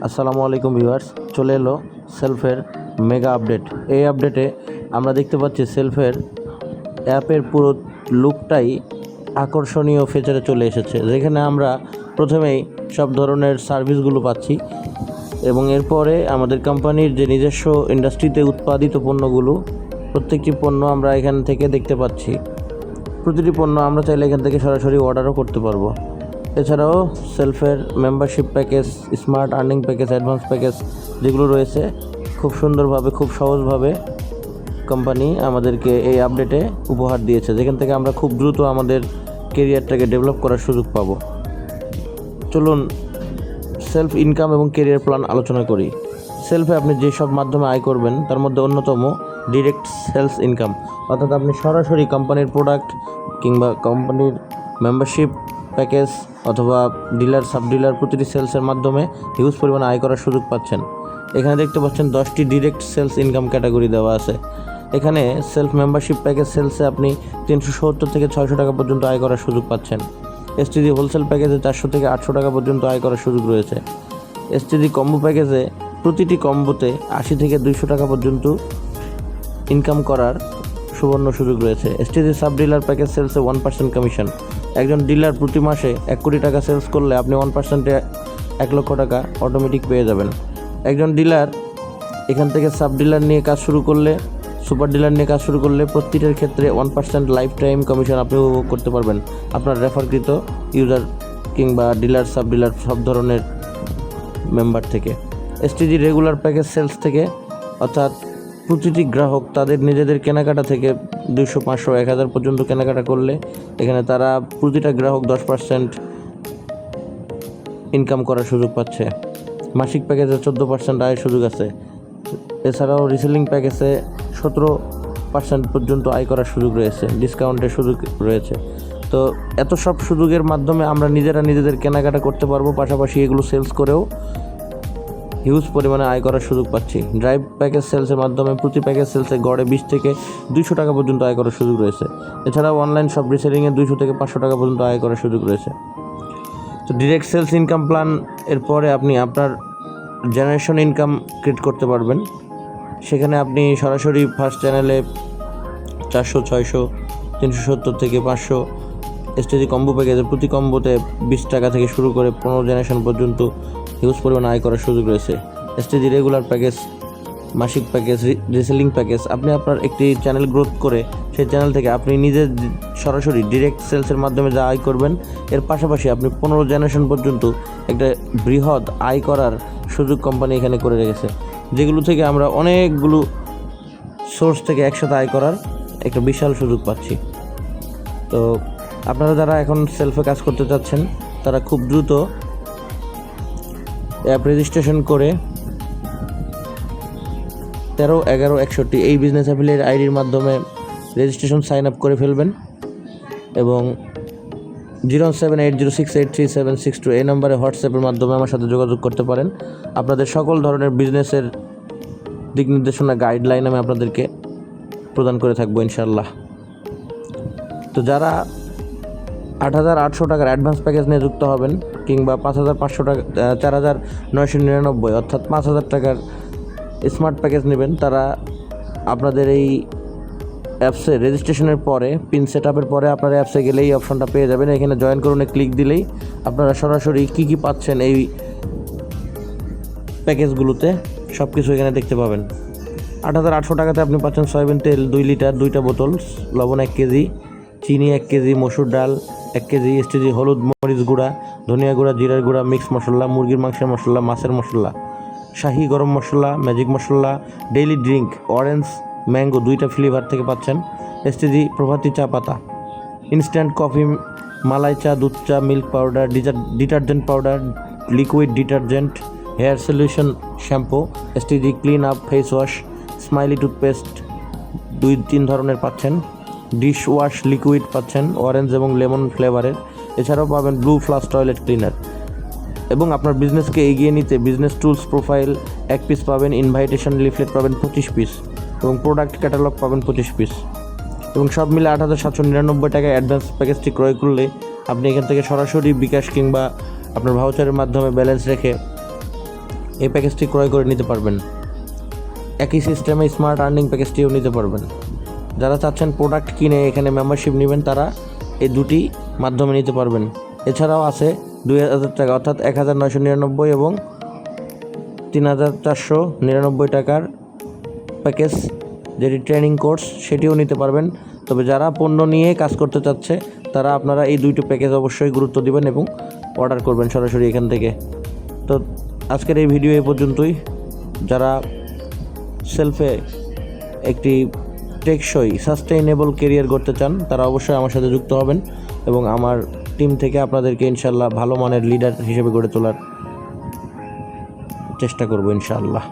আসসালামু আলাইকুম ভিউয়ার্স, চলে এলো সেলফের মেগা আপডেট। এই আপডেটে আমরা দেখতে পাচ্ছি সেলফের অ্যাপের পুরো লুকটাই আকর্ষণীয় ফিচারে চলে এসেছে, যেখানে আমরা প্রথমেই সব ধরনের সার্ভিসগুলো পাচ্ছি এবং এরপরে আমাদের কোম্পানির যে নিজস্ব ইন্ডাস্ট্রিতে উৎপাদিত পণ্যগুলো, প্রত্যেকটি পণ্য আমরা এখান থেকে দেখতে পাচ্ছি। প্রতিটি পণ্য আমরা চাইলে এখান থেকে সরাসরি অর্ডারও করতে পারবো। এছাড়াও সেলফের membership package, smart earning package, advance package যেগুলো রয়েছে, খুব সুন্দরভাবে খুব সহজভাবে কোম্পানি আমাদেরকে এই আপডেটে উপহার দিয়েছে, যেখান থেকে আমরা খুব দ্রুত আমাদের কেরিয়ারটাকে ডেভেলপ করার সুযোগ পাবো। চলুন সেলফ ইনকাম এবং কেরিয়ার প্ল্যান আলোচনা করি। সেলফে আপনি যেসব মাধ্যমে আয় করবেন তার মধ্যে অন্যতম ডিরেক্ট সেলস ইনকাম, অর্থাৎ আপনি সরাসরি কোম্পানির প্রোডাক্ট কিংবা কোম্পানির মেম্বারশিপ প্যাকেজ অথবা ডিলার সাব ডিলার প্রতিটি সেলসের মাধ্যমে হিউজ পরিমাণে আয় করার সুযোগ পাচ্ছেন। এখানে দেখতে পাচ্ছেন 10টি ডিরেক্ট সেলস ইনকাম ক্যাটাগরি দেওয়া আছে। এখানে সেলফ মেম্বারশিপ প্যাকেজ সেলসে আপনি 370 থেকে 600 টাকা পর্যন্ত আয় করার সুযোগ পাচ্ছেন। এসটিডি হোলসেল প্যাকেজে 400 থেকে 800 টাকা পর্যন্ত আয় করার সুযোগ রয়েছে। এসটিডি কম্বো প্যাকেজে প্রতিটি কম্বোতে 80 থেকে 200 টাকা পর্যন্ত ইনকাম করার সুবর্ণ সুযোগ রয়েছে। এসটিডি সাব ডিলার প্যাকেজ সেলসে 1% কমিশন। একজন ডিলার প্রতি মাসে 1 কোটি টাকা সেলস করলে আপনি 1%-এ 1 লক্ষ টাকা অটোমেটিক পেয়ে যাবেন। একজন ডিলার এখান থেকে সাব ডিলার নিয়ে কাজ শুরু করলে, সুপার ডিলার নিয়ে কাজ শুরু করলে প্রতিটার ক্ষেত্রে 1% লাইফ টাইম কমিশন আপনি উপভোগ করতে পারবেন আপনার রেফারকৃত ইউজার কিংবা ডিলার সাব ডিলার সব ধরনের মেম্বার থেকে। এসটিজি রেগুলার প্যাকেজ সেলস থেকে, অর্থাৎ প্রতিটি গ্রাহক তাদের নিজেদের কেনাকাটা থেকে 200, 500, 1000 পর্যন্ত কেনাকাটা করলে এখানে তারা প্রতিটা গ্রাহক 10% ইনকাম করার সুযোগ পাচ্ছে। মাসিক প্যাকেজে 14% আয়ের সুযোগ আছে। এছাড়াও রিসেলিং প্যাকেজে 17% পর্যন্ত আয় করার সুযোগ রয়েছে, ডিসকাউন্টের সুযোগ রয়েছে। তো এত সব সুযোগের মাধ্যমে আমরা নিজেরা নিজেদের কেনাকাটা করতে পারবো, পাশাপাশি এগুলো সেলস করেও হিউজ পরিমাণে আয় করার সুযোগ পাচ্ছি। ড্রাইভ প্যাকেজ সেলসের মাধ্যমে প্রতি প্যাকেজ সেলসে গড়ে 20 থেকে 200 টাকা পর্যন্ত আয় করার সুযোগ রয়েছে। এছাড়াও অনলাইন সব রিসেলিংয়ে 200 থেকে 500 টাকা পর্যন্ত আয় করার সুযোগ রয়েছে। তো ডিরেক্ট সেলস ইনকাম প্ল্যান এরপরে আপনি আপনার জেনারেশন ইনকাম ক্রিয়েট করতে পারবেন। সেখানে আপনি সরাসরি ফার্স্ট চ্যানেলে 400, 600, 370 থেকে 500 এসটিজি কম্বো প্যাকেজে প্রতি কম্বোতে 20 টাকা থেকে শুরু করে 15 জেনারেশন পর্যন্ত হিউজ পরিমাণে আয় করার সুযোগ রয়েছে। এসটিজি রেগুলার প্যাকেজ, মাসিক প্যাকেজ, রিসেলিং প্যাকেজ, আপনি আপনার একটি চ্যানেল গ্রোথ করে সেই চ্যানেল থেকে আপনি নিজে সরাসরি ডিরেক্ট সেলসের মাধ্যমে যা আয় করবেন, এর পাশাপাশি আপনি 15 জেনারেশন পর্যন্ত একটা বৃহৎ আয় করার সুযোগ কোম্পানি এখানে করে রেখেছে, যেগুলো থেকে আমরা অনেকগুলো সোর্স থেকে একসাথে আয় করার একটা বিশাল সুযোগ পাচ্ছি। তো আপনারা যারা এখন সেলফে কাজ করতে চাচ্ছেন তারা খুব দ্রুত অ্যাপ রেজিস্ট্রেশন করে 131161 এই বিজনেস অ্যাফিলিয়েট আইডির মাধ্যমে রেজিস্ট্রেশন সাইন আপ করে ফেলবেন এবং 07806833762 এই নম্বরে হোয়াটসঅ্যাপের মাধ্যমে আমার সাথে যোগাযোগ করতে পারেন। আপনাদের সকল ধরনের বিজনেসের দিক নির্দেশনা গাইডলাইন আমি আপনাদেরকে প্রদান করে থাকবো ইনশাআল্লাহ। তো যারা 8,800 টাকার অ্যাডভান্স প্যাকেজ নিয়ে যুক্ত হবেন কিংবা 5,500 টাকা 4,999 অর্থাৎ 5,000 টাকার স্মার্ট প্যাকেজ নেবেন, তারা আপনাদের এই অ্যাপসে রেজিস্ট্রেশনের পরে, পিন সেট আপের পরে আপনার অ্যাপসে গেলে এই অপশনটা পেয়ে যাবেন। এখানে জয়েন করুনে ক্লিক দিলেই আপনারা সরাসরি কী পাচ্ছেন এই প্যাকেজগুলোতে সব কিছু এখানে দেখতে পাবেন। 8,800 টাকাতে আপনি পাচ্ছেন সয়াবিন তেল 2 লিটার, 2টা বোতল, লবণ 1 কেজি, চিনি 1 কেজি, মসুর ডাল 1 কেজি, এসটিজি হলুদ, মরিচ গুঁড়া, ধনিয়া গুঁড়া, জিরার গুঁড়া, মিক্স মশলা, মুরগির মাংসের মশলা, মাছের মশলা, শাহি গরম মশলা, ম্যাজিক মশলা, ডেইলি ড্রিঙ্ক, অরেঞ্জ, ম্যাঙ্গো 2টা ফ্লেভার থেকে পাচ্ছেন। এসটিজি প্রভাতী চা পাতা, ইনস্ট্যান্ট কফি, মালাই চা, দুধ চা, milk powder, detergent powder, liquid detergent, hair solution shampoo, STG clean up face wash, smiley toothpaste 2-3 ধরনের পাচ্ছেন। ডিশ ওয়াশ লিকুইড পাচ্ছেন অরেঞ্জ এবং লেমন ফ্লেভারের। এছাড়াও পাবেন ব্লু ফ্লাশ টয়লেট ক্লিনার। এবং আপনার বিজনেসকে এগিয়ে নিতে বিজনেস টুলস প্রোফাইল 1 পিস পাবেন, ইনভাইটেশন লিফলেট পাবেন 25 পিস এবং প্রোডাক্ট ক্যাটালগ পাবেন 25 পিস। এবং সব মিলে 8,799 টাকায় অ্যাডভান্স প্যাকেজটি ক্রয় করলে আপনি এখান থেকে সরাসরি বিকাশ কিংবা আপনার ভাউচারের মাধ্যমে ব্যালেন্স রেখে এই প্যাকেজটি ক্রয় করে নিতে পারবেন। একই সিস্টেমে স্মার্ট আর্নিং প্যাকেজটিও নিতে পারবেন। যারা চাচ্ছেন প্রোডাক্ট কিনে এখানে মেম্বারশিপ নেবেন তারা এই দুটি মাধ্যমে নিতে পারবেন। এছাড়াও আছে 2000 টাকা অর্থাৎ 1999 এবং 3499 টাকার প্যাকেজ, যেটি ট্রেনিং কোর্স, সেটিও নিতে পারবেন। তবে যারা পণ্য নিয়ে কাজ করতে চাচ্ছে তারা আপনারা এই দুইটি প্যাকেজ অবশ্যই গুরুত্ব দিবেন এবং অর্ডার করবেন সরাসরি এখান থেকে। তো আজকের এই ভিডিও এই পর্যন্তই। যারা সেলফে একটি টেকসই সাস্টেইনেবল কেরিয়ার করতে চান তারা অবশ্যই আমার সাথে যুক্ত হবেন এবং আমার টিম থেকে আপনাদেরকে ইনশাআল্লাহ ভালো মানের লিডার হিসেবে গড়ে তোলার চেষ্টা করব ইনশাআল্লাহ।